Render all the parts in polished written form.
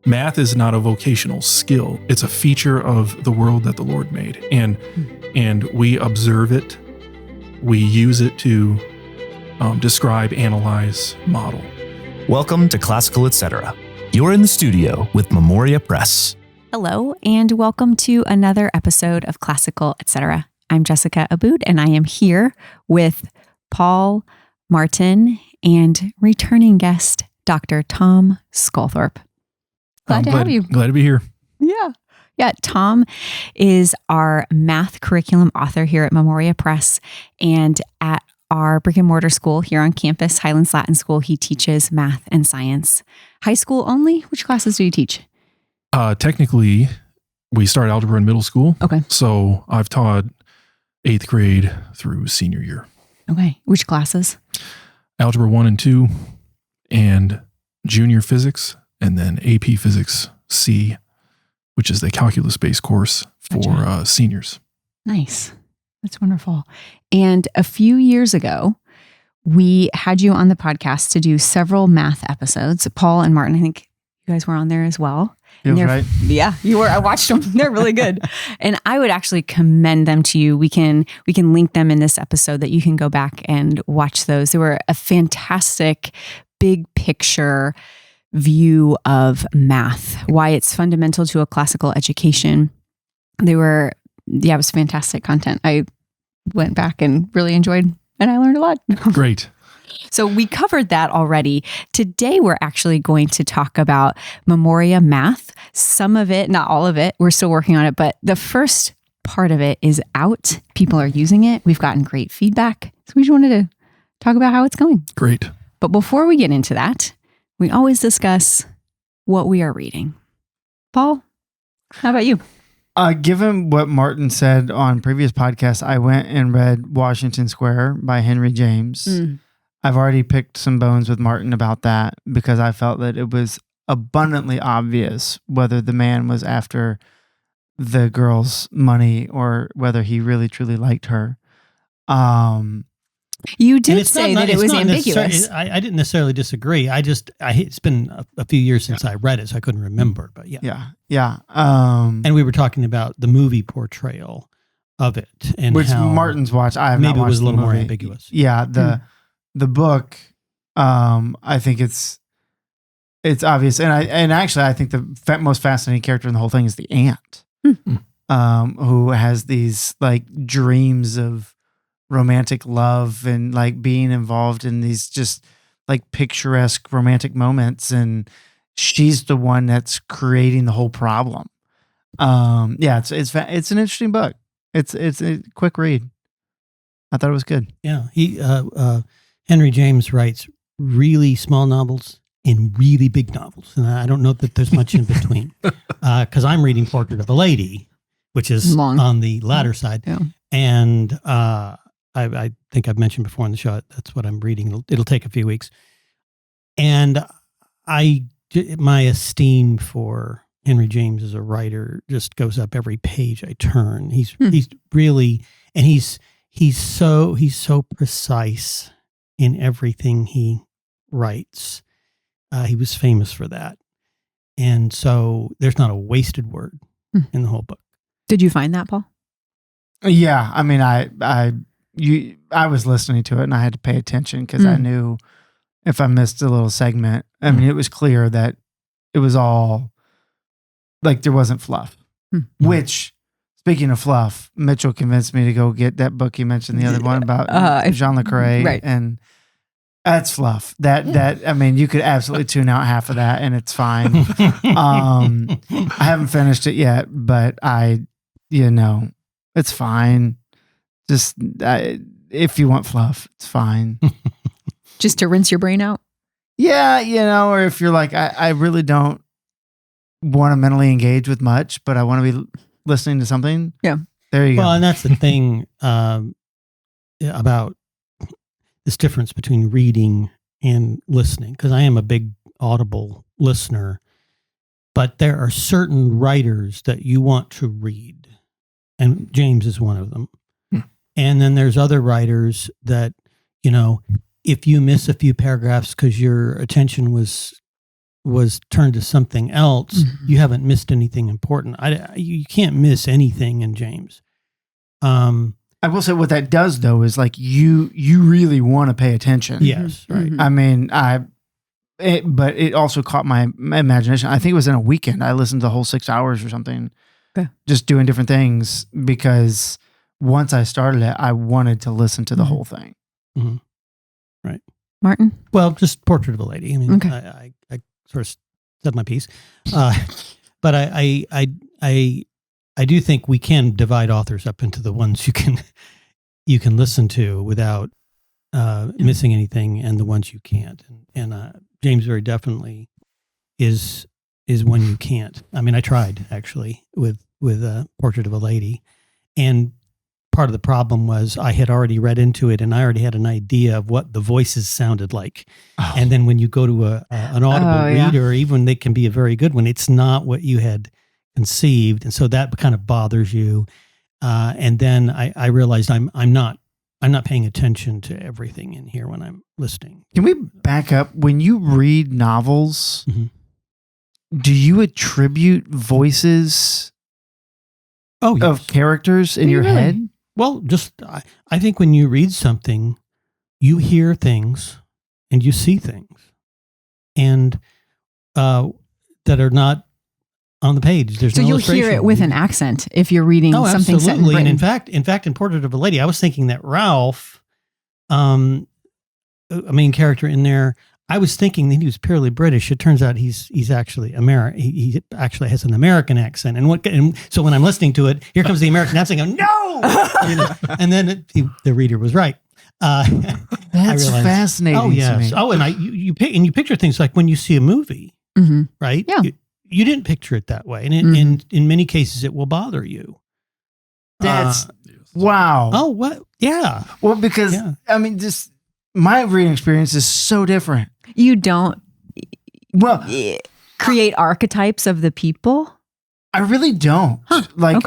Math is not a vocational skill. It's a feature of the world that the Lord made. And we observe it. We use it to describe, analyze, model. Welcome to Classical Etc. You're in the studio with Memoria Press. Hello, and welcome to another episode of Classical Etc. I'm Jessica Aboud, and I am here with Paul Martin and returning guest, Dr. Tom Sculthorpe. Glad to have you. Glad to be here. Yeah. Tom is our math curriculum author here at Memoria Press, and at our brick and mortar school here on campus, Highlands Latin School, he teaches math and science. High school only? Which classes do you teach? Technically, we start algebra in middle school. Okay. So I've taught 8th grade through senior year. Okay. Which classes? Algebra 1 and 2, and junior physics, and then AP Physics C, which is the calculus-based course for seniors. Nice. That's wonderful. And a few years ago, we had you on the podcast to do several math episodes. Paul and Martin, I think you guys were on there as well. Right. Yeah, you were. I watched them. They're really good. And I would actually commend them to you. We can link them in this episode that you can go back and watch those. They were a fantastic big picture view of math, why it's fundamental to a classical education. It was fantastic content. I went back and really enjoyed, and I learned a lot. Great. So we covered that already. Today, we're actually going to talk about Memoria Math. Some of it, not all of it. We're still working on it, but the first part of it is out. People are using it. We've gotten great feedback. So we just wanted to talk about how it's going. Great. But before we get into that, we always discuss what we are reading. Paul, how about you? Given what Martin said on previous podcasts, I went and read Washington Square by Henry James. I've already picked some bones with Martin about that because I felt that it was abundantly obvious whether the man was after the girl's money or whether he really truly liked her. You did say that it was ambiguous. I didn't necessarily disagree. It's been a few years since I read it, so I couldn't remember. But Yeah. And we were talking about the movie portrayal of it, and which how Martin's watched. I have maybe not watched it was a little the more movie. ambiguous. Yeah. The book, I think it's obvious, and actually I think the most fascinating character in the whole thing is the aunt, who has these like dreams of romantic love and like being involved in these just like picturesque romantic moments, and she's the one that's creating the whole problem. It's an interesting book. It's a quick read. I thought it was good. Yeah, Henry James writes really small novels and really big novels, and I don't know that there's much in between. Because I'm reading Portrait of a Lady, which is long on the latter side, and I think I've mentioned before on the show that's what I'm reading. It'll take a few weeks, and my esteem for Henry James as a writer just goes up every page I turn. He's really, and he's so precise in everything he writes. He was famous for that. And so there's not a wasted word in the whole book. Did you find that, Paul? Yeah. I mean, I was listening to it and I had to pay attention because I knew if I missed a little segment, I mean, it was clear that it was all like there wasn't fluff, which, speaking of fluff, Mitchell convinced me to go get that book you mentioned, the other one about Jean Le Carré, right. And that's fluff. That I mean, you could absolutely tune out half of that, and it's fine. I haven't finished it yet, but it's fine. Just if you want fluff, it's fine. Just to rinse your brain out? Yeah, or if you're like, I really don't want to mentally engage with much, but I want to be listening to something. Yeah. There you go. Well, and that's the thing about this difference between reading and listening, because I am a big Audible listener, but there are certain writers that you want to read, and James is one of them. And then there's other writers that, if you miss a few paragraphs because your attention was was turned to something else, you haven't missed anything important. You can't miss anything in James. I will say what that does though is like you really want to pay attention. Yes, right. I mean, but it also caught my imagination. I think it was in a weekend. I listened to the whole 6 hours or something, just doing different things because once I started it, I wanted to listen to the whole thing. Mm-hmm. Right. Martin? Well, just Portrait of a Lady. I mean, I sort of said my piece, but I do think we can divide authors up into the ones you can listen to without missing anything, and the ones you can't. And James very definitely is one you can't. I mean, I tried actually with Portrait of a Lady, and part of the problem was I had already read into it, and I already had an idea of what the voices sounded like. Oh. And then when you go to an audible reader, even they can be a very good one, it's not what you had conceived, and so that kind of bothers you. And then I realized I'm not paying attention to everything in here when I'm listening. Can we back up? When you read novels, do you attribute voices of characters in your head? Well, just I think when you read something, you hear things and you see things, and that are not on the page. There's so no you'll hear it with an accent if you're reading something set in Britain. And in fact, in Portrait of a Lady, I was thinking that Ralph, a main character in there, I was thinking that he was purely British. It turns out he's actually American. He actually has an American accent. And so when I'm listening to it, here comes the American accent. I go, no! And then the reader was right. That's fascinating. Oh yes. To me. Oh, and you picture things like when you see a movie, right? Yeah. You didn't picture it that way, and in many cases, it will bother you. That's wow. Oh, what? Yeah. Well, because I mean, just my reading experience is so different. You don't create archetypes of the people? I really don't. Like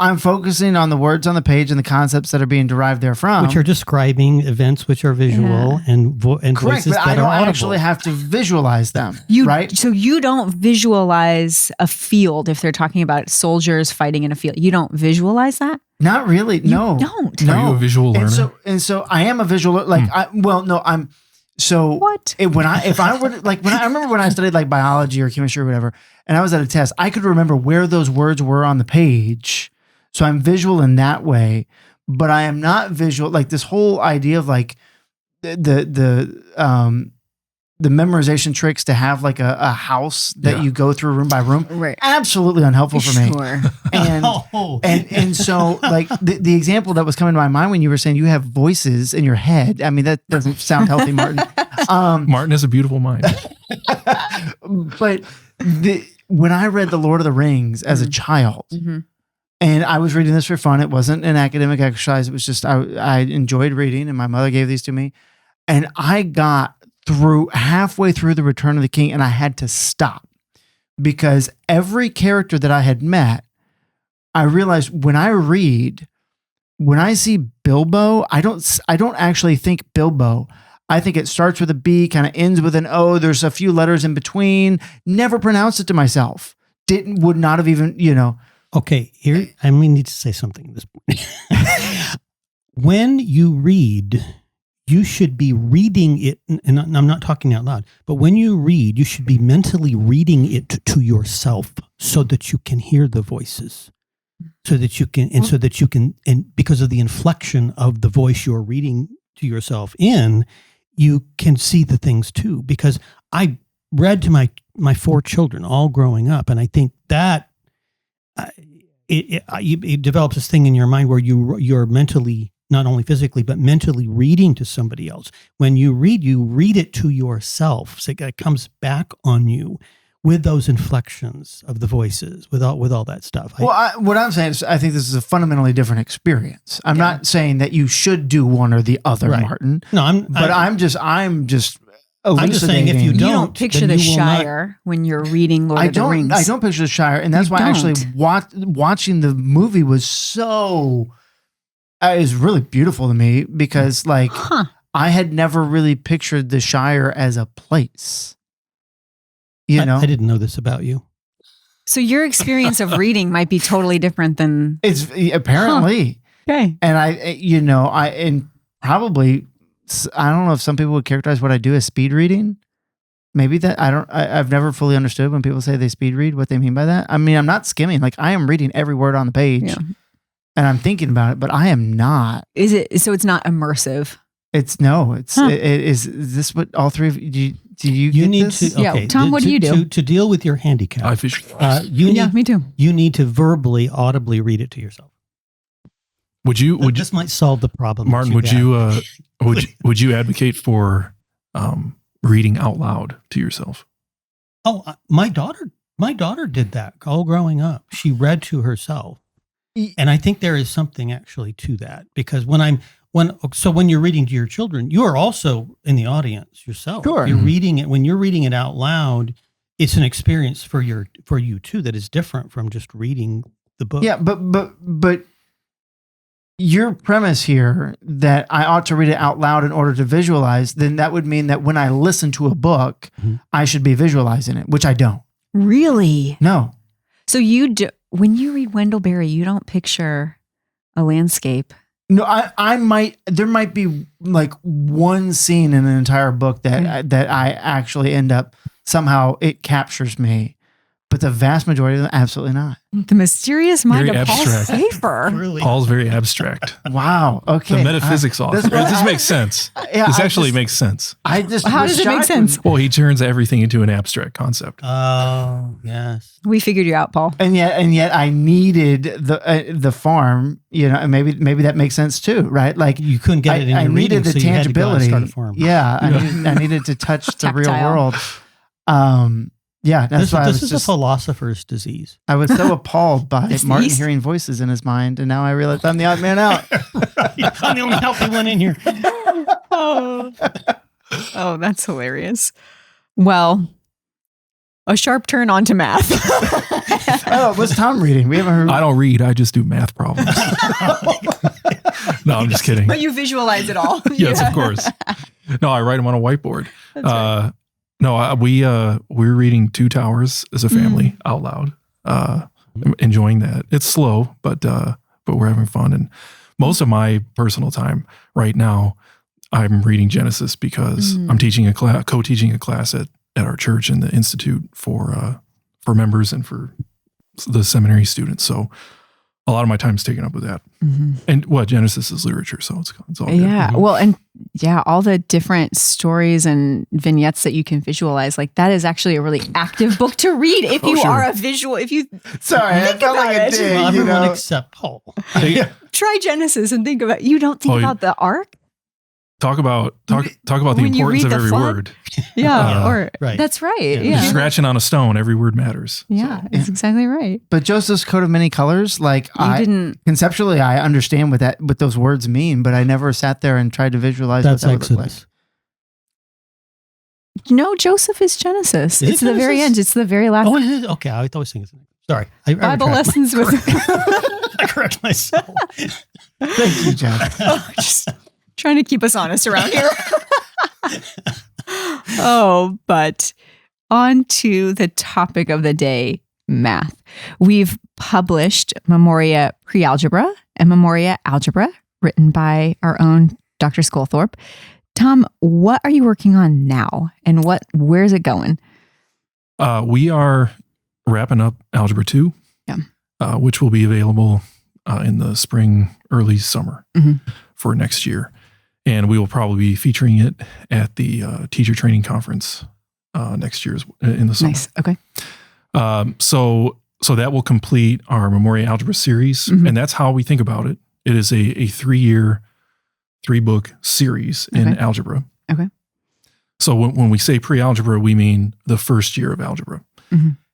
I'm focusing on the words on the page and the concepts that are being derived therefrom, which are describing events which are visual and correct, voices but that I don't are audible. actually have to visualize them. Right? So you don't visualize a field if they're talking about soldiers fighting in a field. You don't visualize that? Not really. No. You don't. No. Are you a visual learner? And so I am a visual. Like I'm. So what? I remember when I studied like biology or chemistry or whatever, and I was at a test, I could remember where those words were on the page. So I'm visual in that way, but I am not visual. Like this whole idea of like the memorization tricks to have like a house that you go through room by room. Right. Absolutely unhelpful for me. Sure. And so like the example that was coming to my mind when you were saying you have voices in your head. I mean, that doesn't sound healthy, Martin. Martin has a beautiful mind. But when I read The Lord of the Rings as a child, and I was reading this for fun. It wasn't an academic exercise. It was just, I enjoyed reading, and my mother gave these to me. And I got halfway through The Return of the King, and I had to stop because every character that I had met, I realized when I see Bilbo, I don't actually think Bilbo. I think it starts with a B, kind of ends with an O. There's a few letters in between. Never pronounced it to myself. Would not have even, Okay, here I need to say something at this point. When you read, you should be reading it, and I'm not talking out loud, but when you read, you should be mentally reading it to yourself so that you can hear the voices, so that you can, and because of the inflection of the voice you're reading to yourself in, you can see the things too. Because I read to my 4 children all growing up, and I think that it develops this thing in your mind where you're mentally, not only physically, but mentally reading to somebody else. When you read it to yourself. So it comes back on you with those inflections of the voices, with all that stuff. What I'm saying is I think this is a fundamentally different experience. I'm not saying that you should do one or the other, right. Martin. No, I'm just saying if you don't picture the Shire when you're reading Lord of the Rings. I don't picture the Shire, and that's why actually watching the movie was so. It was really beautiful to me because I had never really pictured the Shire as a place. You know, I didn't know this about you. So your experience of reading might be totally different than it's apparently. Okay. And and probably, I don't know if some people would characterize what I do as speed reading. Maybe that I've never fully understood when people say they speed read, what they mean by that. I mean, I'm not skimming. Like, I am reading every word on the page and I'm thinking about it, but I am not. Is it, so it's not immersive? Is this what all three of you, do you need this? to, okay, Tom, what do you do? To deal with your handicap, I visualize. Me too. You need to verbally, audibly read it to yourself. This might solve the problem, Martin? Would you advocate for reading out loud to yourself? Oh, my daughter did that all growing up. She read to herself, and I think there is something actually to that, because when you're reading to your children, you are also in the audience yourself. Sure. You're reading it when you're reading it out loud. It's an experience for you too that is different from just reading the book. Yeah, but your premise here that I ought to read it out loud in order to visualize, then that would mean that when I listen to a book, I should be visualizing it, which I don't. Really? No. So when you read Wendell Berry, you don't picture a landscape. No, there might be like one scene in an entire book that I actually end up, somehow it captures me. But the vast majority of them, absolutely not. The mysterious mind Very of Paul abstract. Safer. Really? Paul's very abstract. Wow. Okay. The metaphysics off. This makes sense. This actually makes sense. I just How does it make sense? Well, he turns everything into an abstract concept. Oh, yes. We figured you out, Paul. And yet I needed the farm, and maybe that makes sense too, right? Like, You couldn't get it in I your needed reading, the so you had to go out and tangibility. start a farm. Yeah, I needed to touch the real Tactile. world. Yeah, that's why This is a philosopher's disease. I was so appalled by Disease? Martin hearing voices in his mind, and now I realize I'm the odd man out. I'm the only healthy one in here. Oh, that's hilarious. Well, a sharp turn onto math. Oh, what's Tom reading? We haven't heard. I don't read. I just do math problems. No, I'm just kidding. But you visualize it all. Yes, of course. No, I write them on a whiteboard. That's right. No, we're reading Two Towers as a family out loud. Enjoying that. It's slow, but we're having fun. And most of my personal time right now, I'm reading Genesis because I'm teaching co-teaching a class at our church in the institute for members and for the seminary students. So a lot of my time is taken up with that. Mm-hmm. And Genesis is literature, so it's all good. Yeah. Mm-hmm. Well, and all the different stories and vignettes that you can visualize, like that is actually a really active book to read if you are a visual. If you Sorry, I felt like about I it. did. Well, everyone except Paul. try Genesis and think about, you don't think about the ark. Talk about the When you importance read of the every flood? word. Yeah. Right. That's right. Yeah. Yeah. Scratching on a stone, every word matters. Yeah. That's exactly right. But Joseph's coat of many colors, like conceptually, I understand what those words mean, but I never sat there and tried to visualize That's what that would look like. Exodus. No, Joseph is Genesis. Is It's it the very Genesis? end. It's the very last. Oh, it is? Okay. I always think it's sorry. I Bible retract lessons with. I correct myself. Thank you, Jeff. Just trying to keep us honest around here. But on to the topic of the day, math. We've published Memoria Pre-Algebra and Memoria Algebra, written by our own Dr. Sculthorpe. Tom, what are you working on now, and where's it going? We are wrapping up Algebra 2, which will be available in the spring, early summer for next year. And we will probably be featuring it at the teacher training conference next year in the summer. Nice. Okay. So that will complete our Memoria Algebra series. And that's how we think about it. It is a 3-year, 3-book series in algebra. Okay. So when we say pre-algebra, we mean the first year of algebra.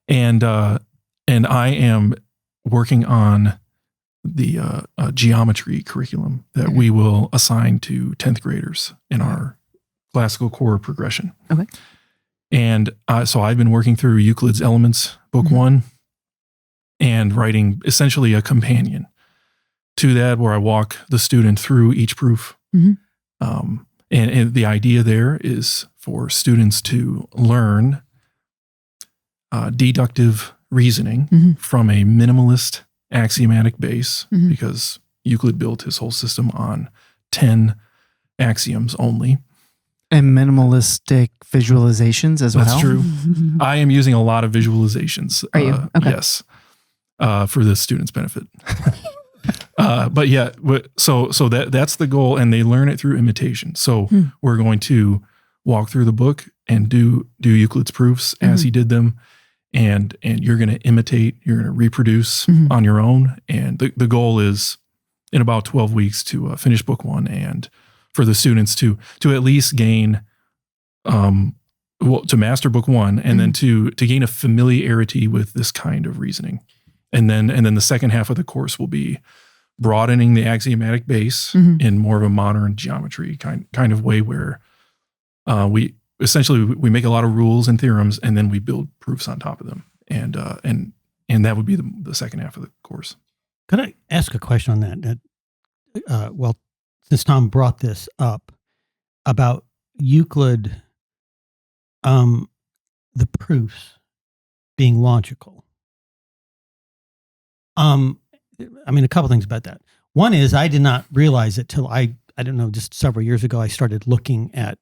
And I am working on the geometry curriculum that we will assign to 10th graders in our classical core progression. Okay. And so I've been working through Euclid's Elements, Book 1, and writing essentially a companion to that where I walk the student through each proof And the idea there is for students to learn deductive reasoning from a minimalist axiomatic base, because Euclid built his whole system on 10 axioms only. And minimalistic visualizations as well. That's true. I am using a lot of visualizations. Are you? Okay. Yes. For the students' benefit. But yeah, so that's the goal, and they learn it through imitation. So we're going to walk through the book and do Euclid's proofs as he did them, and you're going to imitate, you're going to reproduce on your own, and the goal is in about 12 weeks to finish book 1, and for the students to at least gain, to master book 1, and then to gain a familiarity with this kind of reasoning, and then the second half of the course will be broadening the axiomatic base in more of a modern geometry kind of way, where we make a lot of rules and theorems, and then we build proofs on top of them, and that would be the second half of the course. Could I ask a question on that? Well, since Tom brought this up about Euclid, the proofs being logical. I mean, a couple things about that. One is I did not realize it till I don't know, just several years ago, I started looking at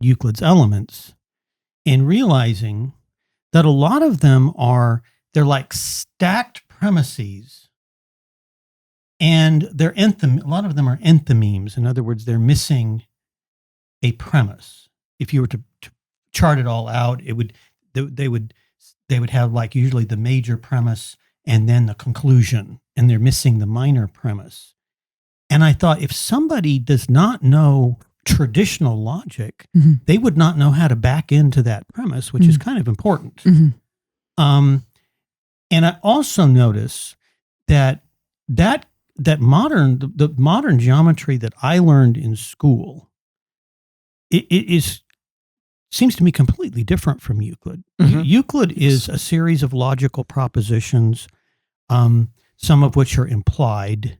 Euclid's elements and realizing that a lot of them they're like stacked premises, and a lot of them are enthymemes. In other words, they're missing a premise. If you were to chart it all out, they would have like usually the major premise and then the conclusion, and they're missing the minor premise. And I thought, if somebody does not know traditional logic, they would not know how to back into that premise, which is kind of important. And I also notice that the modern geometry that I learned in school, it seems to me completely different from Euclid. Euclid is a series of logical propositions, some of which are implied,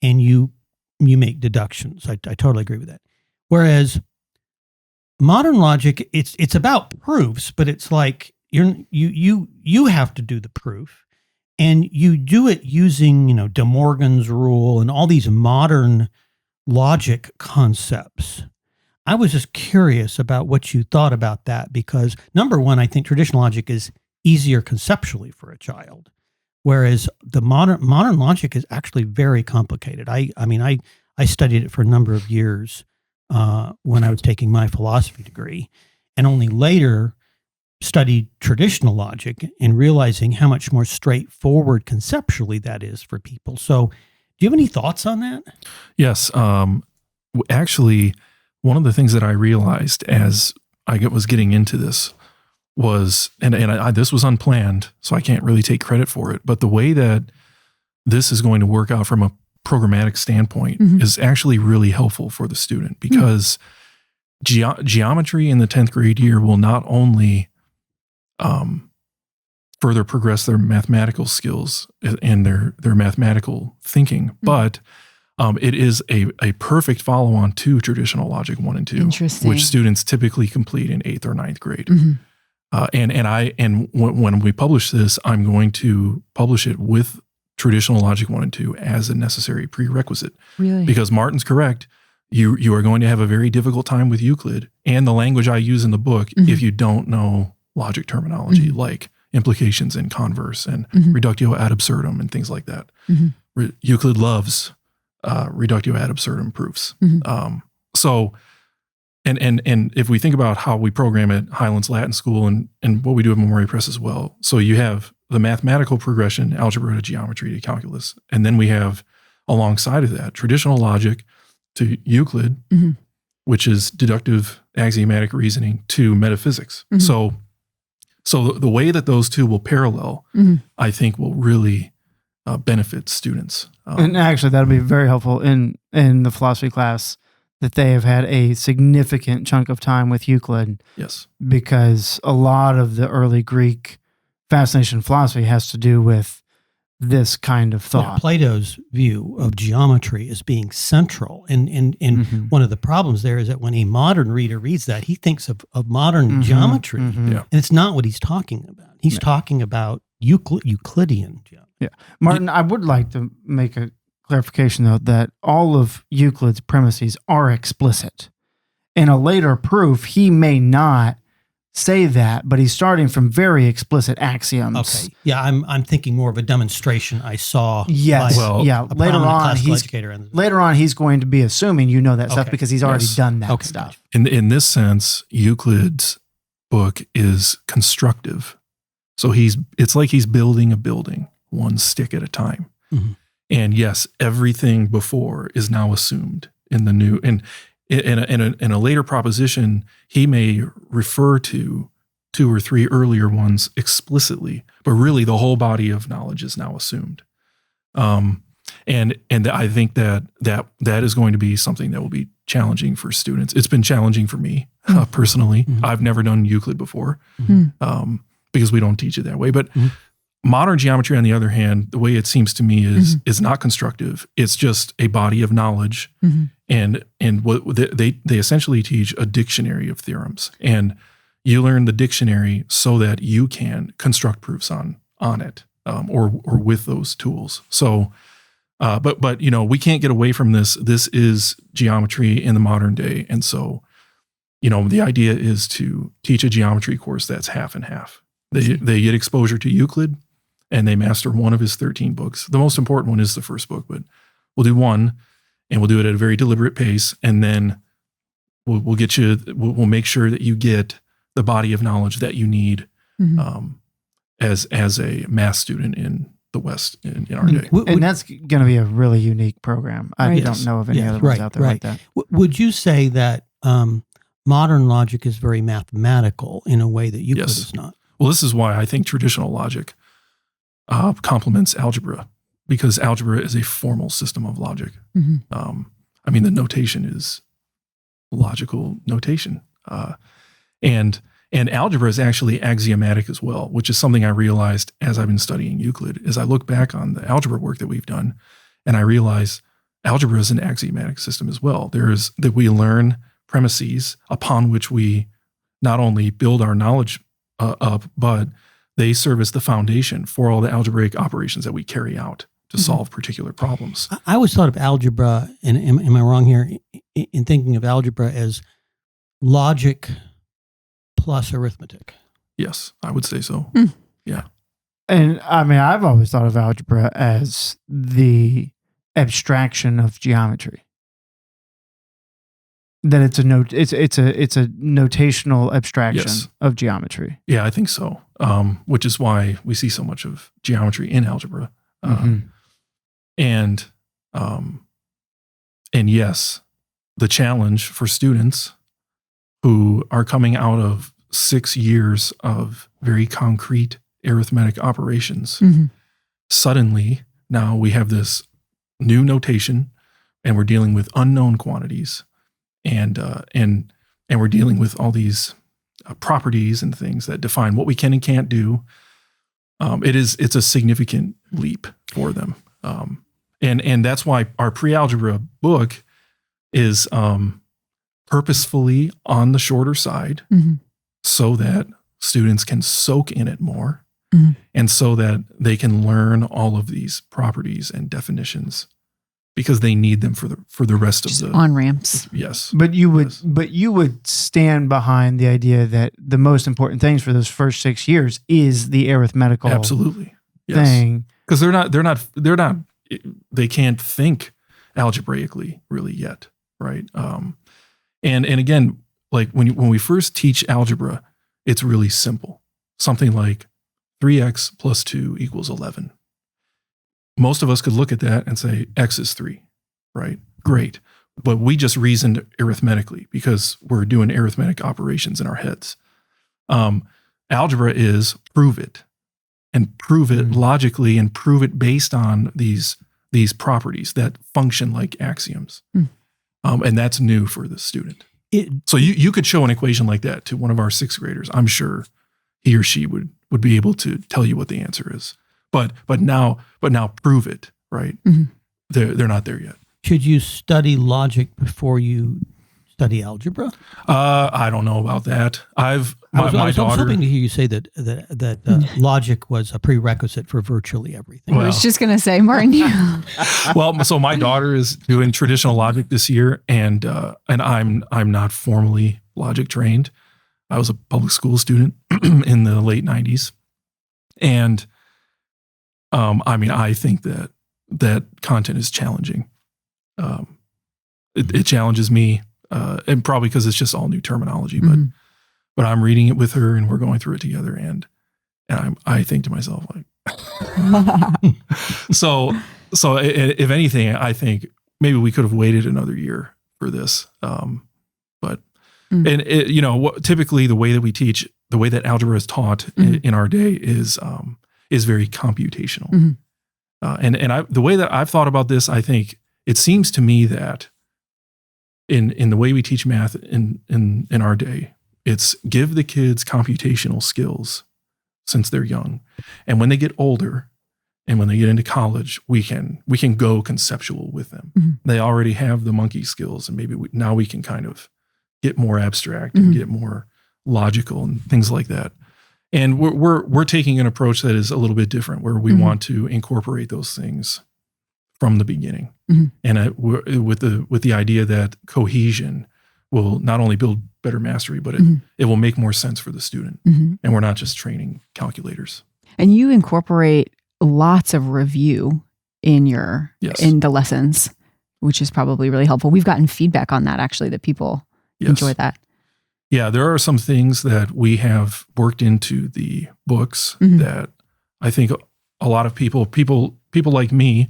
and you make deductions. I totally agree with that. Whereas modern logic, it's about proofs, but it's like you have to do the proof, and you do it using De Morgan's rule and all these modern logic concepts. I was just curious about what you thought about that, because number one, I think traditional logic is easier conceptually for a child, whereas the modern logic is actually very complicated. I studied it for a number of years when I was taking my philosophy degree, and only later studied traditional logic and realizing how much more straightforward conceptually that is for people. So do you have any thoughts on that? Yes. Actually, one of the things that I realized as I was getting into this was, and this was unplanned, so I can't really take credit for it, but the way that this is going to work out from a programmatic standpoint is actually really helpful for the student, because geometry in the 10th grade year will not only further progress their mathematical skills and their mathematical thinking, but it is a perfect follow-on to traditional logic 1 and 2, which students typically complete in 8th or 9th grade. And when we publish this, I'm going to publish it with traditional logic 1 and 2 as a necessary prerequisite. Really? Because Martin's correct. You are going to have a very difficult time with Euclid and the language I use in the book if you don't know logic terminology like implications and converse and reductio ad absurdum and things like that. Euclid loves reductio ad absurdum proofs. So, and if we think about how we program at Highlands Latin School and what we do at Memoria Press as well, so you have the mathematical progression, algebra to geometry to calculus, and then we have alongside of that traditional logic to Euclid, which is deductive axiomatic reasoning to metaphysics. So the way that those two will parallel, I think, will really benefit students. And actually, that'll be very helpful in the philosophy class, that they have had a significant chunk of time with Euclid. Yes. Because a lot of the early Greek fascination philosophy has to do with this kind of thought. Yeah, Plato's view of geometry as being central. And one of the problems there is that when a modern reader reads that, he thinks of modern geometry. Yeah. And it's not what he's talking about. He's talking about Euclidean geometry. Yeah. Martin, I would like to make a clarification, though, that all of Euclid's premises are explicit. In a later proof, he may not say that, but he's starting from very explicit axioms. Okay. Yeah, I'm thinking more of a demonstration I saw. Yes. Later on, he's going to be assuming you know that stuff because he's already done that stuff. In this sense, Euclid's book is constructive. So it's like he's building a building, one stick at a time. Mm-hmm. And yes, everything before is now assumed in the new. And in a later proposition, he may refer to 2 or 3 earlier ones explicitly, but really the whole body of knowledge is now assumed. And I think that is going to be something that will be challenging for students. It's been challenging for me personally. Mm-hmm. I've never done Euclid before because we don't teach it that way. But modern geometry, on the other hand, the way it seems to me is not constructive. It's just a body of knowledge. Mm-hmm. And what they essentially teach a dictionary of theorems, and you learn the dictionary so that you can construct proofs on it or with those tools. So, but we can't get away from this. This is geometry in the modern day, and so the idea is to teach a geometry course that's half and half. They get exposure to Euclid, and they master one of his 13 books. The most important one is the first book, but we'll do one. And we'll do it at a very deliberate pace, and then we'll get you. We'll make sure that you get the body of knowledge that you need as a math student in the West in our day. And that's going to be a really unique program. I don't know of any other ones out there like that. Would you say that modern logic is very mathematical in a way that Euclid is not? Well, this is why I think traditional logic complements algebra. Because algebra is a formal system of logic. Mm-hmm. The notation is logical notation. And algebra is actually axiomatic as well, which is something I realized as I've been studying Euclid. As I look back on the algebra work that we've done, and I realize algebra is an axiomatic system as well. That we learn premises upon which we not only build our knowledge up, but they serve as the foundation for all the algebraic operations that we carry out to solve particular problems. I always thought of algebra, and am I wrong here, in thinking of algebra as logic plus arithmetic? Yes, I would say so. Yeah. And I've always thought of algebra as the abstraction of geometry. That it's a notational abstraction of geometry. Yeah, I think so. Which is why we see so much of geometry in algebra. And yes, the challenge for students who are coming out of 6 years of very concrete arithmetic operations, suddenly now we have this new notation, and we're dealing with unknown quantities, and we're dealing with all these properties and things that define what we can and can't do. It's a significant leap for them. And that's why our pre-algebra book is purposefully on the shorter side so that students can soak in it more and so that they can learn all of these properties and definitions because they need them for the rest of the on-ramps. Yes. But you would stand behind the idea that the most important things for those first 6 years is the arithmetical absolutely thing. Because they can't think algebraically really yet, right? And again, like when we first teach algebra, it's really simple. Something like 3x plus 2 equals 11. Most of us could look at that and say x is 3, right? Great. But we just reasoned arithmetically because we're doing arithmetic operations in our heads. Algebra is prove it. And prove it logically and prove it based on these properties that function like axioms. And that's new for the student. So you could show an equation like that to one of our 6th graders. I'm sure he or she would be able to tell you what the answer is. but now prove it, right? Mm-hmm. They're not there yet. Should you study logic before you study algebra? I don't know about that. I was hoping to hear you say that logic was a prerequisite for virtually everything. I was just going to say, Martin. Well, so my daughter is doing traditional logic this year, and I'm not formally logic trained. I was a public school student in the late 90s, and I think that content is challenging. It challenges me, and probably because it's just all new terminology. But I'm reading it with her, and we're going through it together. And I think to myself, like, so if anything, I think maybe we could have waited another year for this. Typically the way that we teach, the way that algebra is taught in our day is very computational. The way that I've thought about this, I think it seems to me that in the way we teach math in our day, it's give the kids computational skills since they're young. And when they get older and when they get into college, we can go conceptual with them. They already have the monkey skills, and maybe now we can kind of get more abstract and get more logical and things like that. And we're taking an approach that is a little bit different, where we want to incorporate those things from the beginning, and with the idea that cohesion will not only build better mastery, but it will make more sense for the student. And we're not just training calculators. And you incorporate lots of review in the lessons, which is probably really helpful. We've gotten feedback on that, actually, that people enjoy that. Yeah, there are some things that we have worked into the books that I think a lot of people like me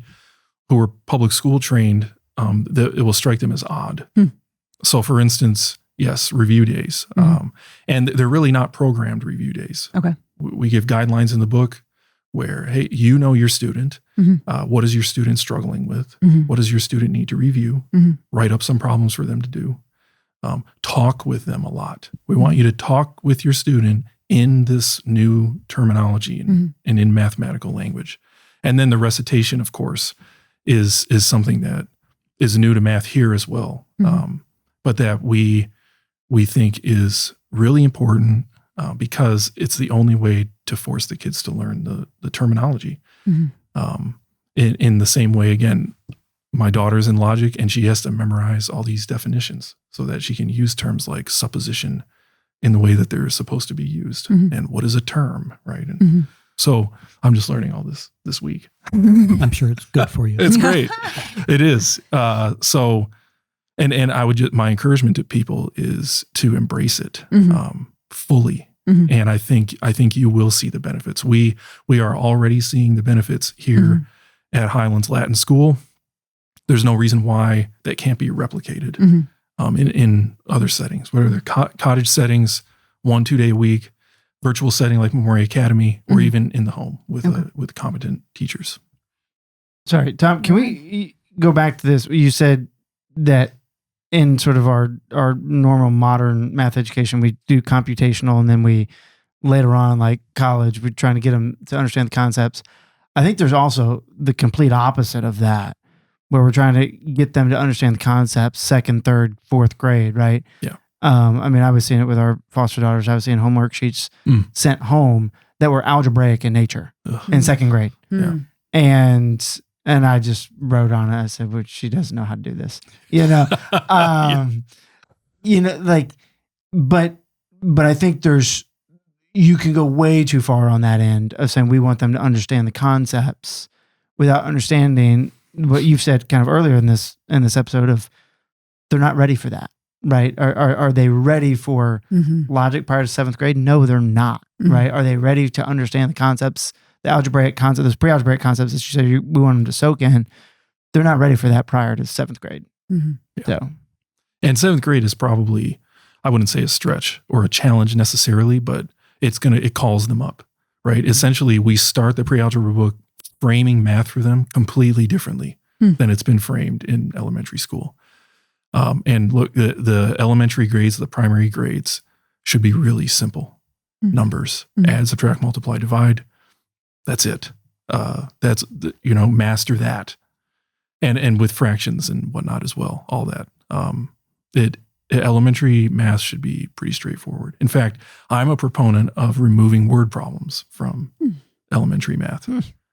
who were public school trained, that it will strike them as odd. So for instance, yes, review days. And they're really not programmed review days. Okay. We give guidelines in the book where, hey, you know your student. What is your student struggling with? What does your student need to review? Write up some problems for them to do. Talk with them a lot. We want you to talk with your student in this new terminology and in mathematical language. And then the recitation, of course, is something that is new to math here as well. But that we think is really important because it's the only way to force the kids to learn the terminology. In the same way, again, my daughter's in logic and she has to memorize all these definitions so that she can use terms like supposition in the way that they're supposed to be used. And what is a term, right? And so I'm just learning all this week. I'm sure it's good for you. It's great. It is. And I would my encouragement to people is to embrace it fully. And I think you will see the benefits. We are already seeing the benefits here at Highlands Latin School. There's no reason why that can't be replicated in other settings, whether they're cottage settings, 1-2 day a week, virtual setting like Memoria Academy, or even in the home with competent teachers. Sorry, Tom, can we go back to this? You said that in sort of our normal modern math education, we do computational, and then we later on, like college, we're trying to get them to understand the concepts. I think there's also the complete opposite of that, where we're trying to get them to understand the concepts 2nd, 3rd, 4th grade, right? Yeah. I was seeing it with our foster daughters. I was seeing homework sheets sent home that were algebraic in nature in 2nd grade. Yeah. And I just wrote on it. I said, well, she doesn't know how to do this, but I think you can go way too far on that end of saying we want them to understand the concepts without understanding what you've said kind of earlier in this episode of they're not ready for that, right? Are they ready for logic prior to 7th grade? No, they're not, right? Are they ready to understand the concepts, the algebraic concepts, those pre-algebraic concepts that you said we want them to soak in? They're not ready for that prior to 7th grade. So, and 7th grade is probably, I wouldn't say a stretch or a challenge necessarily, but it calls them up, right? Essentially, we start the pre-algebra book framing math for them completely differently than it's been framed in elementary school. And look, the elementary grades, the primary grades should be really simple numbers. Add, subtract, multiply, divide. That's it. master that, and with fractions and whatnot as well. All that. Elementary math should be pretty straightforward. In fact, I'm a proponent of removing word problems from elementary math.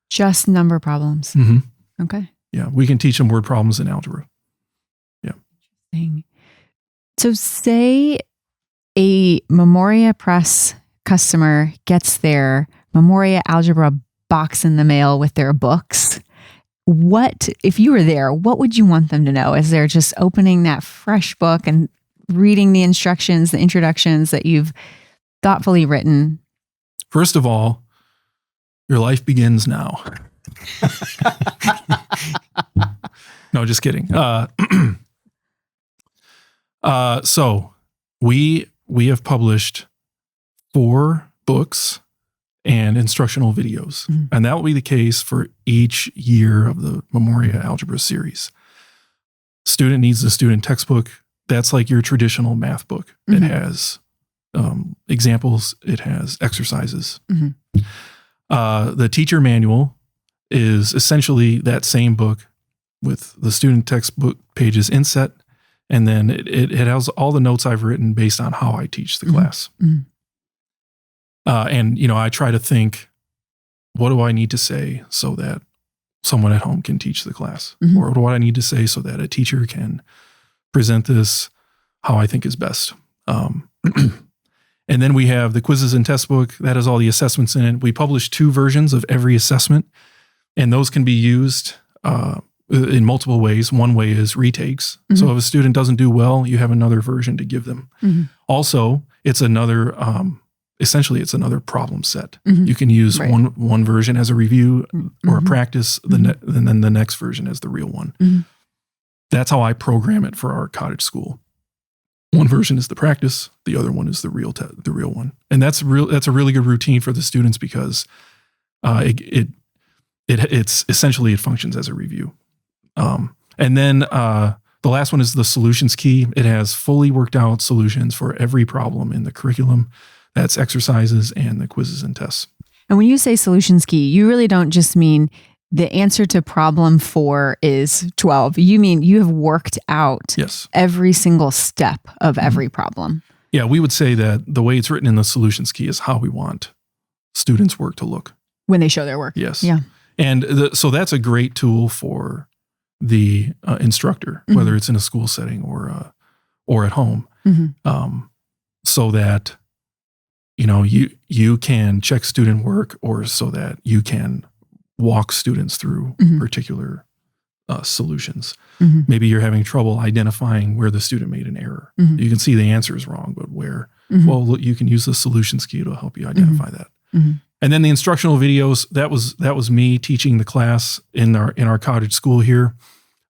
Just number problems. Mm-hmm. Okay. Yeah, we can teach them word problems in algebra. Yeah. So say a Memoria Press customer gets their Memoria Algebra box in the mail with their books. What, if you were there, what would you want them to know as they're just opening that fresh book and reading the instructions, the introductions that you've thoughtfully written? First of all, your life begins now. No, just kidding. So we have published 4 books and instructional videos. Mm-hmm. And that will be the case for each year of the Memoria Algebra series. Student needs the student textbook. That's like your traditional math book. Mm-hmm. It has examples. It has exercises. Mm-hmm. The teacher manual is essentially that same book with the student textbook pages inset. And then it has all the notes I've written based on how I teach the class. Mm-hmm. And I try to think, what do I need to say so that someone at home can teach the class? Mm-hmm. Or what do I need to say so that a teacher can present this how I think is best? And then we have the quizzes and test book. That has all the assessments in it. We publish 2 versions of every assessment, and those can be used in multiple ways. One way is retakes. Mm-hmm. So if a student doesn't do well, you have another version to give them. Mm-hmm. Also, it's another, essentially it's another problem set. Mm-hmm. You can use one version as a review or a practice, and then the next version as the real one. Mm-hmm. That's how I program it for our cottage school. One version is the practice, the other one is the real one. And that's a really good routine for the students because it's essentially it functions as a review. And then the last one is the solutions key. It has fully worked out solutions for every problem in the curriculum. That's exercises and the quizzes and tests. And when you say solutions key, you really don't just mean the answer to problem 4 is 12. You mean you have worked out every single step of every problem. Yeah, we would say that the way it's written in the solutions key is how we want students' work to look. When they show their work. Yes. Yeah. And so that's a great tool for the instructor, whether it's in a school setting or at home, so that you can check student work, or so that you can walk students through particular solutions. Mm-hmm. Maybe you're having trouble identifying where the student made an error. Mm-hmm. You can see the answer is wrong, but where? Mm-hmm. Well, you can use the solutions key to help you identify that. Mm-hmm. And then the instructional videos, that was me teaching the class in our cottage school here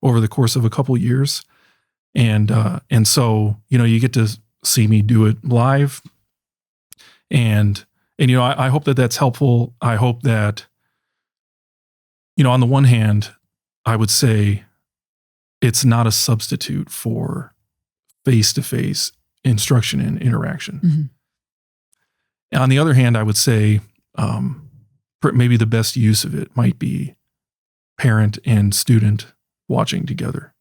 over the course of a couple years. And so, you get to see me do it live. And I hope that that's helpful. I hope that, on the one hand, I would say it's not a substitute for face-to-face instruction and interaction. Mm-hmm. On the other hand, I would say maybe the best use of it might be parent and student watching together.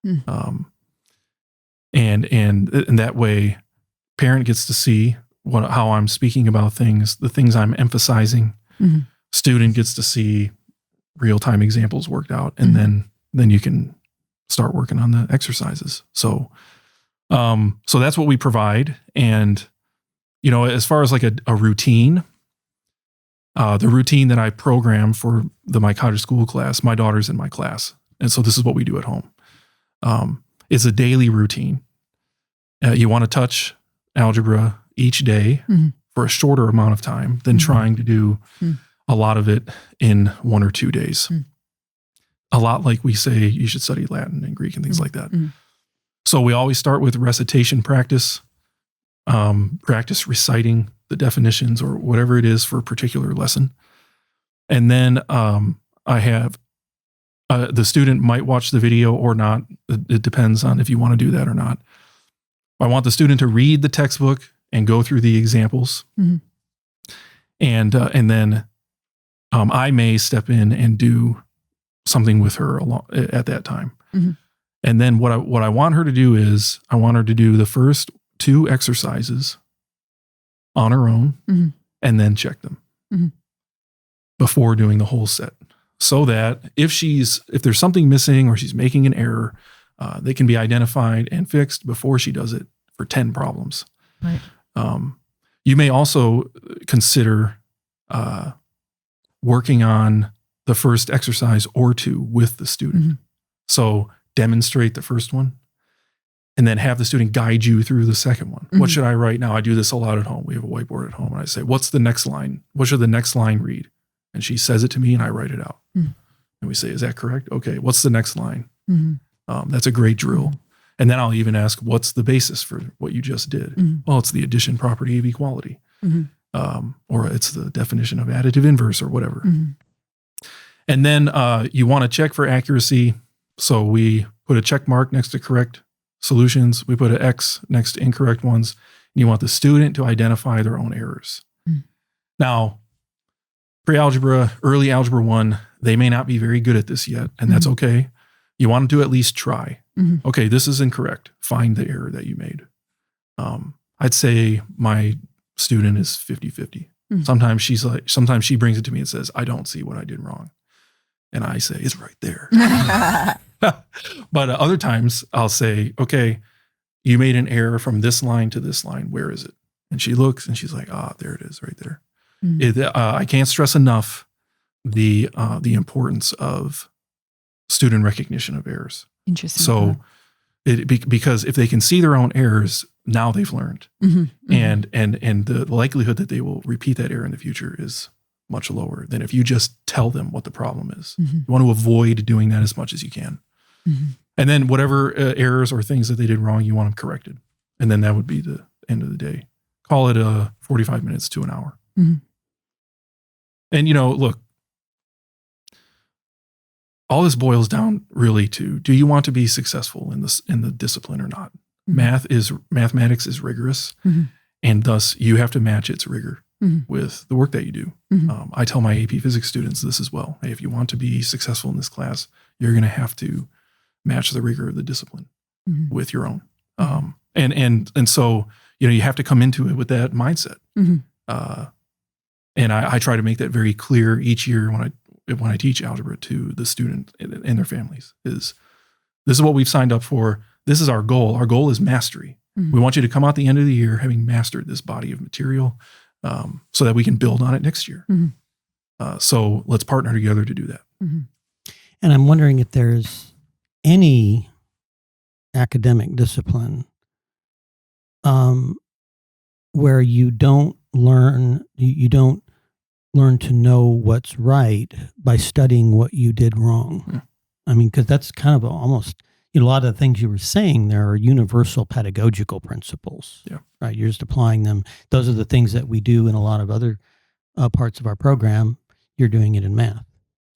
Mm. And that way, parent gets to see how I'm speaking about things, the things I'm emphasizing. Mm-hmm. Student gets to see real-time examples worked out, and then you can start working on the exercises. So that's what we provide. And, as far as like a routine, the routine that I program for my cottage school class, my daughter's in my class. And so this is what we do at home. It's a daily routine. You want to touch algebra each day for a shorter amount of time than trying to do a lot of it in 1 or 2 days. A lot like we say you should study Latin and Greek and things like that. So we always start with recitation practice, practice reciting the definitions or whatever it is for a particular lesson. And then I have the student might watch the video or not. It depends on if you want to do that or not. I want the student to read the textbook and go through the examples. And then I may step in and do something with her at that time. Mm-hmm. And then what I want her to do is I want her to do the first 2 exercises on her own mm-hmm. and then check them mm-hmm. before doing the whole set. So that if there's something missing or she's making an error, they can be identified and fixed before she does it for 10 problems. Right. You may also consider working on the first exercise or 2 with the student. Mm-hmm. So demonstrate the first one and then have the student guide you through the second one. Mm-hmm. What should I write now? I do this a lot at home. We have a whiteboard at home and I say, what's the next line? What should the next line read? And she says it to me and I write it out. Mm-hmm. And we say, is that correct? Okay. What's the next line? Mm-hmm. That's a great drill. And then I'll even ask, what's the basis for what you just did? Mm-hmm. Well, it's the addition property of equality. Mm-hmm. Or it's the definition of additive inverse or whatever. Mm-hmm. And then you want to check for accuracy. So we put a check mark next to correct solutions. We put an X next to incorrect ones. And you want the student to identify their own errors. Mm-hmm. Now, pre-algebra, early algebra 1, they may not be very good at this yet, and that's okay. You want them to at least try. Mm-hmm. Okay, this is incorrect. Find the error that you made. I'd say my student is 50-50. Mm-hmm. Sometimes she brings it to me and says, I don't see what I did wrong. And I say, it's right there. But other times I'll say, okay, you made an error from this line to this line. Where is it? And she looks and she's like, there it is right there. Mm-hmm. I can't stress enough the importance of student recognition of errors. Interesting. So because if they can see their own errors, now they've learned. Mm-hmm. Mm-hmm. And the likelihood that they will repeat that error in the future is much lower than if you just tell them what the problem is. Mm-hmm. You want to avoid doing that as much as you can. Mm-hmm. And then whatever errors or things that they did wrong, you want them corrected. And then that would be the end of the day. Call it 45 minutes to an hour. Mm-hmm. And, look, all this boils down really to, do you want to be successful in the discipline or not? Mm-hmm. Mathematics is rigorous, mm-hmm. and thus you have to match its rigor mm-hmm. with the work that you do. Mm-hmm. I tell my AP Physics students this as well. Hey, if you want to be successful in this class, you're going to have to match the rigor of the discipline mm-hmm. with your own. And so, you have to come into it with that mindset. Mm-hmm. And I try to make that very clear each year when I teach algebra to the student and their families is, this is what we've signed up for. This is our goal. Our goal is mastery. Mm-hmm. We want you to come out the end of the year having mastered this body of material so that we can build on it next year. Mm-hmm. So let's partner together to do that. Mm-hmm. And I'm wondering if there's any academic discipline where you don't learn to know what's right by studying what you did wrong. Yeah. I mean, because that's kind of almost, a lot of the things you were saying there are universal pedagogical principles. Yeah. Right. You're just applying them. Those are the things that we do in a lot of other parts of our program. You're doing it in math.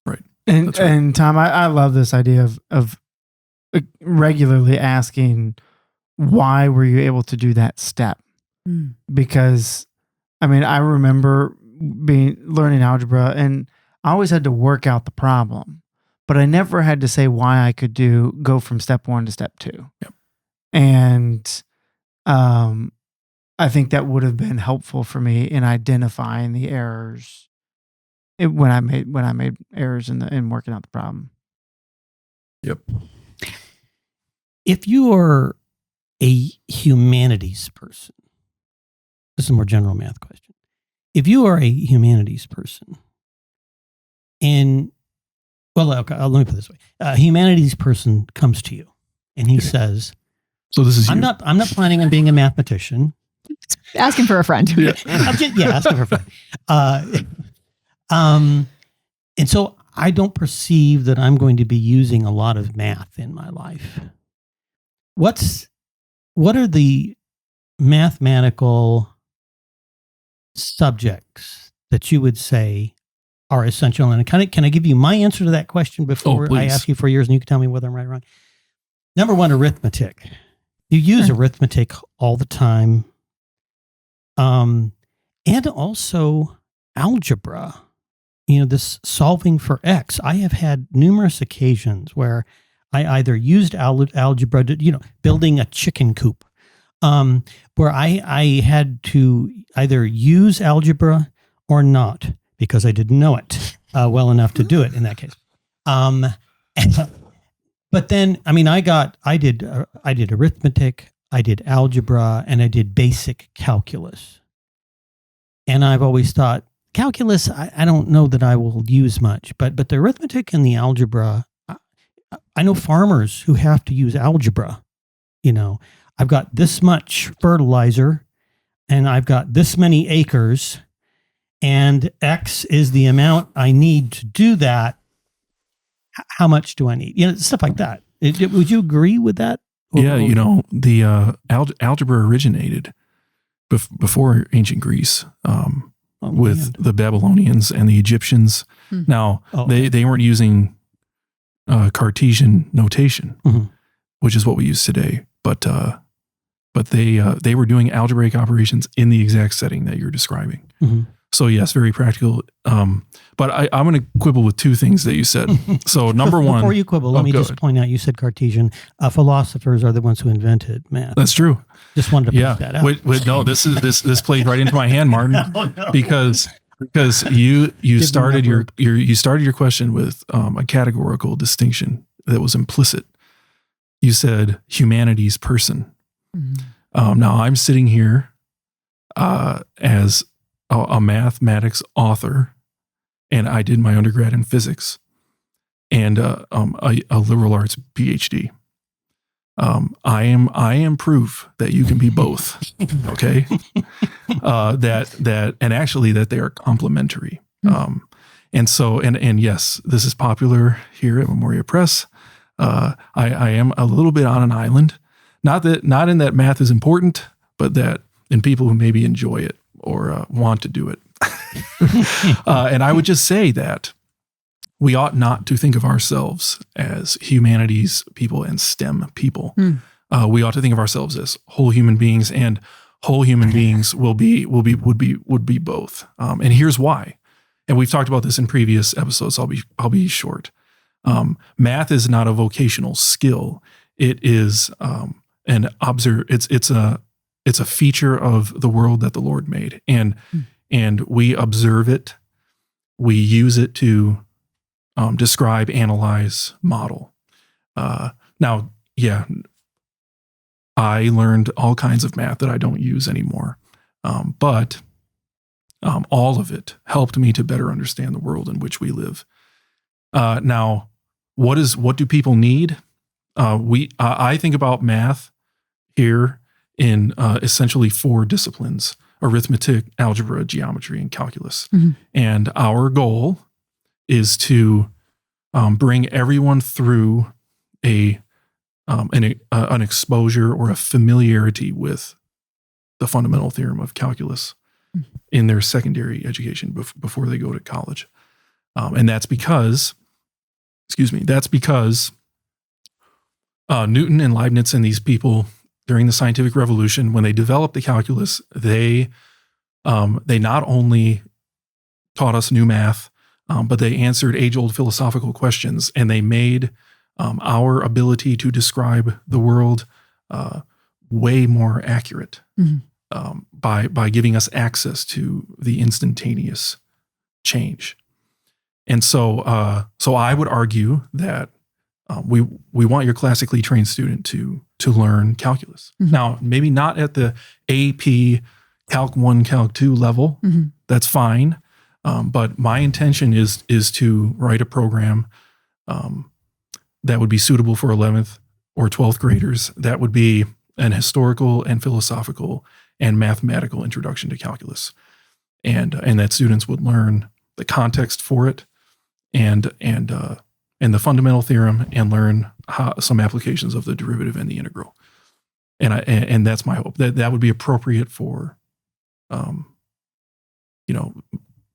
Right. And Tom, I love this idea of regularly asking, why were you able to do that step? Mm. Because, I remember learning algebra, and I always had to work out the problem, but I never had to say why I could go from step 1 to step 2. Yep. And I think that would have been helpful for me in identifying the errors when I made errors in working out the problem. Yep. If you are a humanities person, this is a more general math question. If you are a humanities person, let me put it this way: a humanities person comes to you and he says, "So this is I'm not planning on being a mathematician." Asking for a friend. Asking for a friend. And so I don't perceive that I'm going to be using a lot of math in my life. What are the mathematical subjects that you would say are essential? And can I give you my answer to that question before I ask you for yours, and you can tell me whether I'm right or wrong? Number 1, arithmetic. You use arithmetic all the time. And also algebra. this solving for X. I have had numerous occasions where I either used algebra to, building a chicken coop, where I had to either use algebra or not because I didn't know it well enough to do it in that case. But then, I did arithmetic, I did algebra, and I did basic calculus. And I've always thought, calculus, I don't know that I will use much, but the arithmetic and the algebra, I know farmers who have to use algebra. I've got this much fertilizer and I've got this many acres and X is the amount I need to do that. How much do I need? Stuff like that. Would you agree with that? Yeah, the algebra originated before ancient Greece with the Babylonians and the Egyptians. Now, they weren't using Cartesian notation, which is what we use today, but they were doing algebraic operations in the exact setting that you're describing. So yes, very practical. But I'm going to quibble with two things that you said. So number one, before you quibble, let me just point out, you said Cartesian. Philosophers are the ones who invented math. That's true. Just wanted to point that out. Wait, no, this plays right into my hand, Martin, no. because you started your question with a categorical distinction that was implicit. You said humanities person. Now I'm sitting here as a mathematics author, and I did my undergrad in physics and a liberal arts PhD. I am proof that you can be both. Okay, that and actually that they are complementary. And so and yes, this is popular here at Memoria Press. I am a little bit on an island. Not in that math is important, but that in people who maybe enjoy it or want to do it. And I would just say that we ought not to think of ourselves as humanities people and STEM people. We ought to think of ourselves as whole human beings, and whole human beings would be both. And here's why. And we've talked about this in previous episodes. I'll be short. Math is not a vocational skill. It is it's a feature of the world that the Lord made, and we observe it, we use it to describe, analyze, model. Now, yeah, I learned all kinds of math that I don't use anymore, but all of it helped me to better understand the world in which we live. Now, what do people need? I think about math here in essentially 4 disciplines: arithmetic, algebra, geometry, and calculus. And our goal is to bring everyone through an exposure or a familiarity with the fundamental theorem of calculus in their secondary education before they go to college. And that's because Newton and Leibniz and these people during the scientific revolution, when they developed the calculus, they not only taught us new math, but they answered age-old philosophical questions, and they made our ability to describe the world way more accurate by giving us access to the instantaneous change. And so I would argue that we want your classically trained student to learn calculus. Now, maybe not at the AP Calc 1, Calc 2 level. That's fine. But my intention is to write a program that would be suitable for 11th or 12th graders. That would be an historical and philosophical and mathematical introduction to calculus, and that students would learn the context for it and the fundamental theorem, and learn some applications of the derivative and the integral. And that's my hope, that would be appropriate for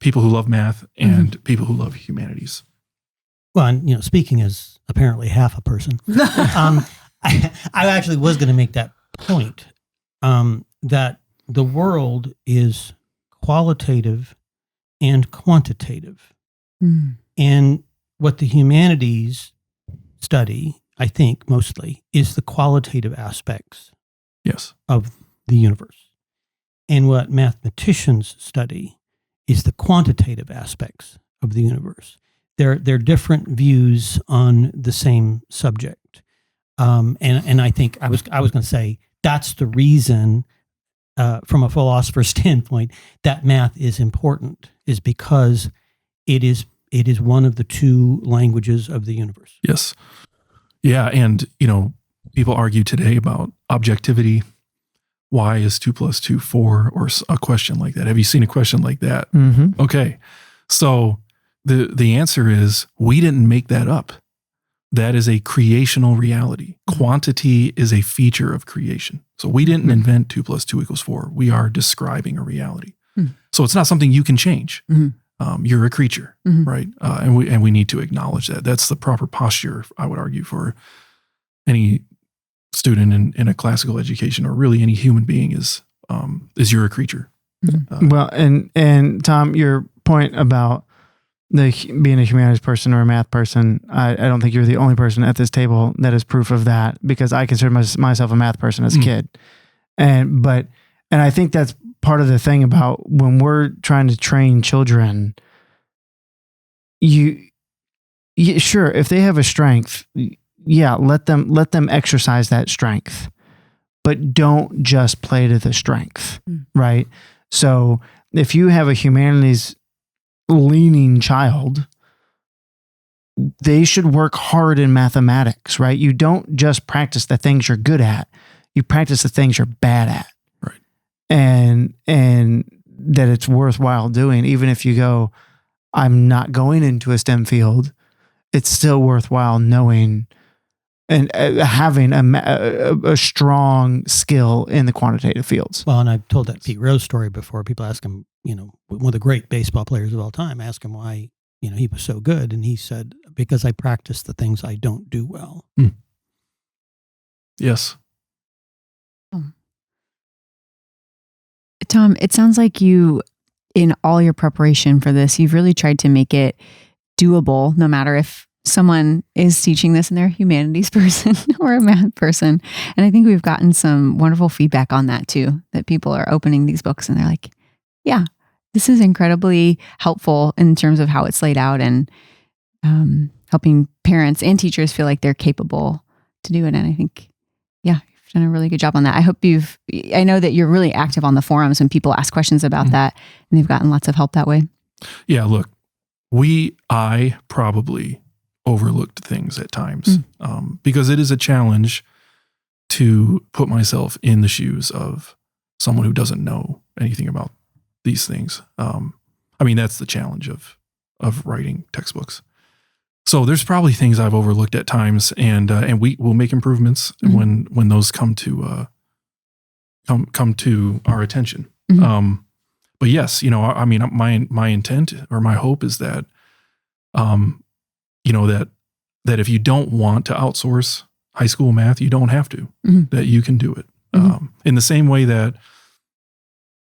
people who love math and people who love humanities. Well, and speaking as apparently half a person, I actually was going to make that point, that the world is qualitative and quantitative. And what the humanities study, I think mostly, is the qualitative aspects of the universe. And what mathematicians study is the quantitative aspects of the universe. They're different views on the same subject. And I think I was going to say that's the reason, from a philosopher's standpoint, that math is important, is because it is one of the two languages of the universe. Yes. Yeah. And, people argue today about objectivity. Why is 2 + 2 4, or a question like that? Have you seen a question like that? Mm-hmm. Okay. So the answer is, we didn't make that up. That is a creational reality. Quantity is a feature of creation. So we didn't invent 2 + 2 = 4. We are describing a reality. So it's not something you can change. You're a creature, right? And we need to acknowledge that. That's the proper posture, I would argue, for any student in a classical education, or really any human being, is you're a creature. Well, and Tom, your point about being a humanities person or a math person, I don't think you're the only person at this table that is proof of that, because I consider myself a math person as a kid. And I think that's part of the thing about when we're trying to train children, sure, if they have a strength, let them exercise that strength, but don't just play to the strength, right? So if you have a humanities leaning child, they should work hard in mathematics, right? You don't just practice the things you're good at, you practice the things you're bad at. Right. And that it's worthwhile doing. Even if you go, I'm not going into a STEM field, it's still worthwhile knowing and having a strong skill in the quantitative fields. Well, and I've told that Pete Rose story before. People ask him, one of the great baseball players of all time, ask him why, he was so good. And he said, because I practice the things I don't do well. Yes. Tom, it sounds like you, in all your preparation for this, you've really tried to make it doable, no matter if someone is teaching this and they're a humanities person or a math person. And I think we've gotten some wonderful feedback on that too, that people are opening these books and they're like, yeah, this is incredibly helpful in terms of how it's laid out, and helping parents and teachers feel like they're capable to do it. And I think, yeah, you've done a really good job on that. I know that you're really active on the forums when people ask questions about that, and they've gotten lots of help that way. Yeah, look, I probably overlooked things at times, because it is a challenge to put myself in the shoes of someone who doesn't know anything about these things. That's the challenge of writing textbooks. So there's probably things I've overlooked at times, and we will make improvements when those come to our attention. But yes, my intent or my hope is that, that if you don't want to outsource high school math, you don't have to. That you can do it in the same way that,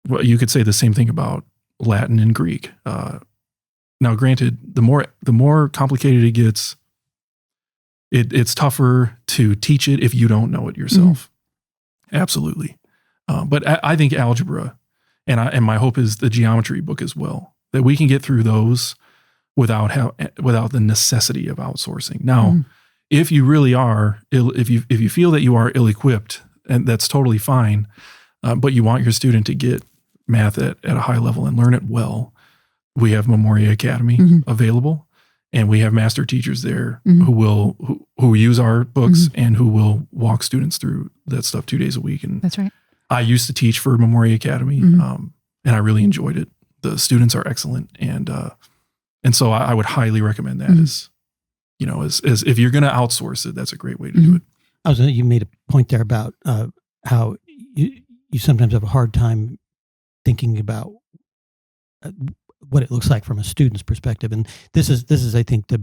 well, you could say the same thing about Latin and Greek. Now, granted, the more complicated it gets, it's tougher to teach it if you don't know it yourself. Absolutely. But I think algebra, and my hope is the geometry book as well, that we can get through those without the necessity of outsourcing. Now, if you really are if you feel that you are ill-equipped, and that's totally fine, but you want your student to get math at a high level and learn it well, we have Memoria Academy available, and we have master teachers there who use our books and who will walk students through that stuff 2 days a week. And that's right. I used to teach for Memoria Academy, and I really enjoyed it. The students are excellent, and so I would highly recommend that as if you're going to outsource it, that's a great way to do it. You made a point there about how you sometimes have a hard time thinking about what it looks like from a student's perspective, and this is I think the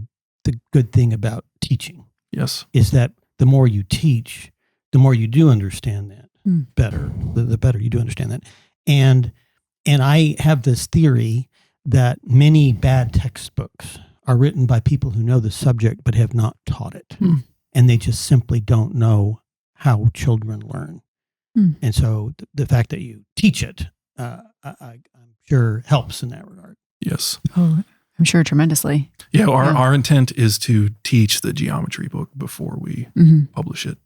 good thing about teaching. Yes, is that the more you teach, the more you do understand that better. The better you do understand that, and I have this theory that many bad textbooks are written by people who know the subject but have not taught it. And they just simply don't know how children learn. And so the fact that you teach it, I'm sure helps in that regard. Yes. Oh, I'm sure tremendously. Yeah, our intent is to teach the geometry book before we publish it.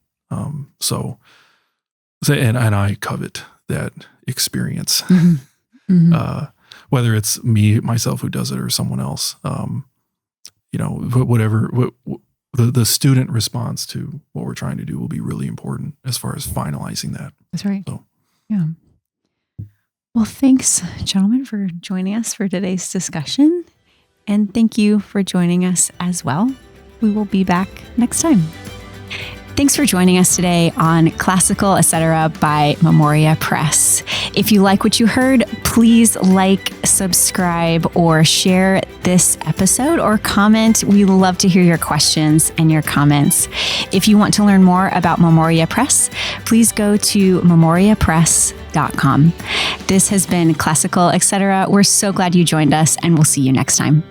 So and I covet that experience. Whether it's myself who does it or someone else, whatever the student response to what we're trying to do will be really important as far as finalizing that. That's right. So, yeah. Well, thanks, gentlemen, for joining us for today's discussion. And thank you for joining us as well. We will be back next time. Thanks for joining us today on Classical Etc. by Memoria Press. If you like what you heard, please like, subscribe, or share this episode or comment. We love to hear your questions and your comments. If you want to learn more about Memoria Press, please go to memoriapress.com. This has been Classical Etc. We're so glad you joined us, and we'll see you next time.